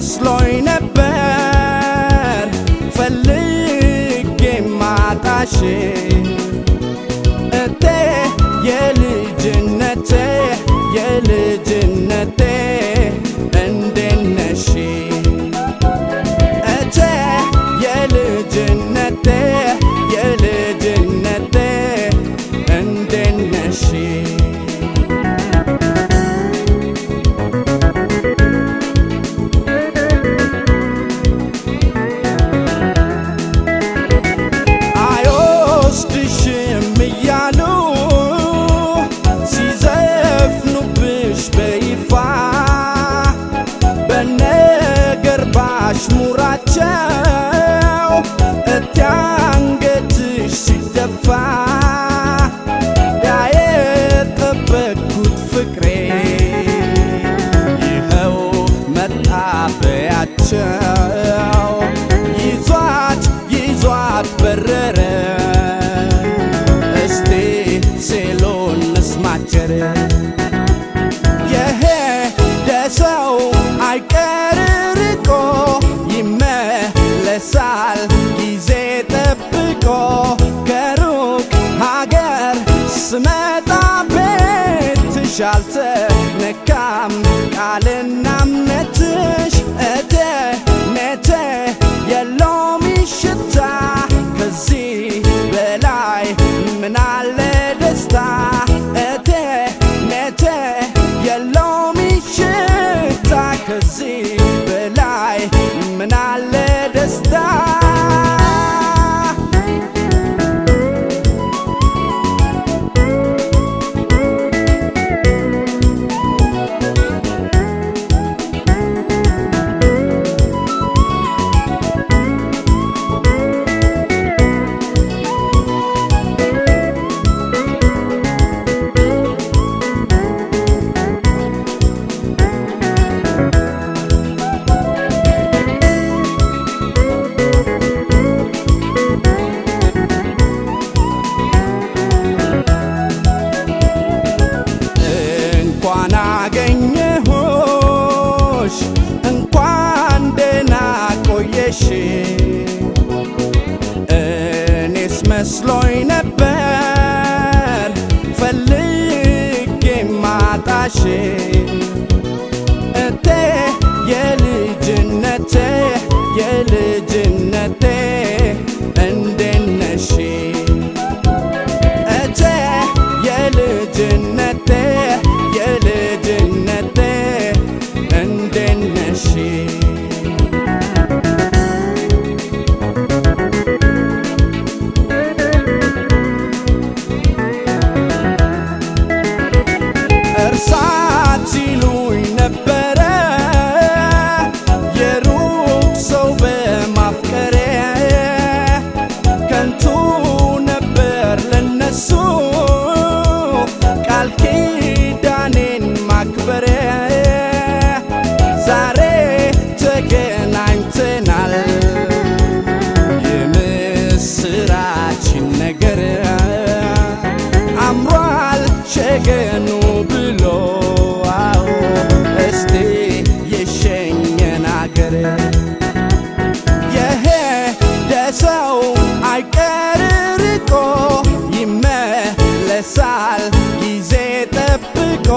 መስሎኝ ነበር ፈልጌ ማጣሽ እቴ የልጅነቴ እንዴት ነሽ እቴ የልጅነቴ እንዴት ነሽ አሽሙራቸው እቴ አንገትሽ ሲደፋ ያየጠበቅኩት ፍቅሬ ይኸው መጣ በያቸው ይዟት በረረ እስቲ ሴሎን መስማቸር የሄደ ሰው አይቀር ይመለሳል ጊዜ ጠብቆ ከሩቅ ሀገር ስመጣ ቤትሽ አልተነካም ቃልና እምነትሽ እቴ የለውም ሽታ ከዚህ በላይ ምናለ ደስታ እቴ የለውም ሽታ ከዚህ በላይ ምናለ ደስታ አገኘሁሽ እንኳን ደህና ቆየሽ እኔስ መስሎኝ ነበር ፈልጌ ማጣሽ እቴ የልጅነቴ እንዴት ነሽ እቴ የልጅነቴ እንዴት ነሽ እርሳት ሲሉኝ ነበረ የሩቅ ሰው በማፍቀሬ ከንቱ ነበር ለነሱ ቃል ኪዳኔን ማክበሬ ዛሬ ተገናኝተናል የምስራችን ነገር አምሯል ሸገኑ ብሎ እስቲ የሸኘን አገር የሄደ ሰው አይቀር ርቆ ይመለሳል ጊዜ ጠብቆ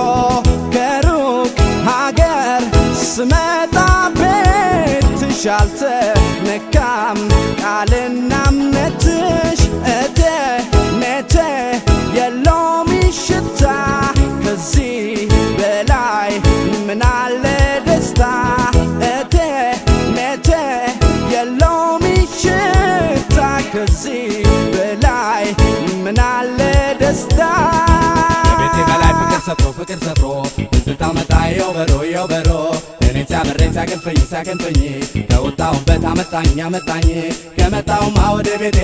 ከሩቅ ሀገር ስመጣ ቤትሽ አልተነካም ቃልና እምነትሽ እቴ የለውም ሽታ ከዚህ በላይ ምናለ ደስታ እቴ የለውም ሽታ ከዚህ በላይ ምናለ ደስታ ከቤቴ በላይ ፍቅር ሰፍሮ ትዝታ መጣ የውበሮ እኔን ሲያበረኝ ሲያገንፈኝ ከወጣሁበት አመጣኝ ከመጣሁማ ወደ ቤቴ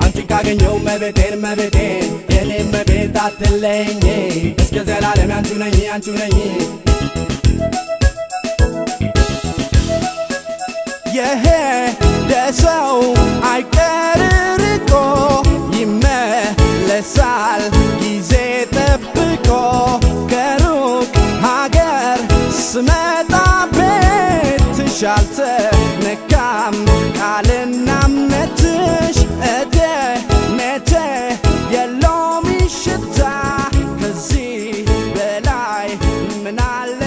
አንቺን ካገኘሁ መቤቴን የኔ መቤት አትለኝ እስከ ዘላለም አንቺው ነኝ የሄደ ሰው አይቀር ርቆ ይመለሳል ጊዜ ጠብቆ ከሩቅ ሀገር ስመጣ ቤት አለ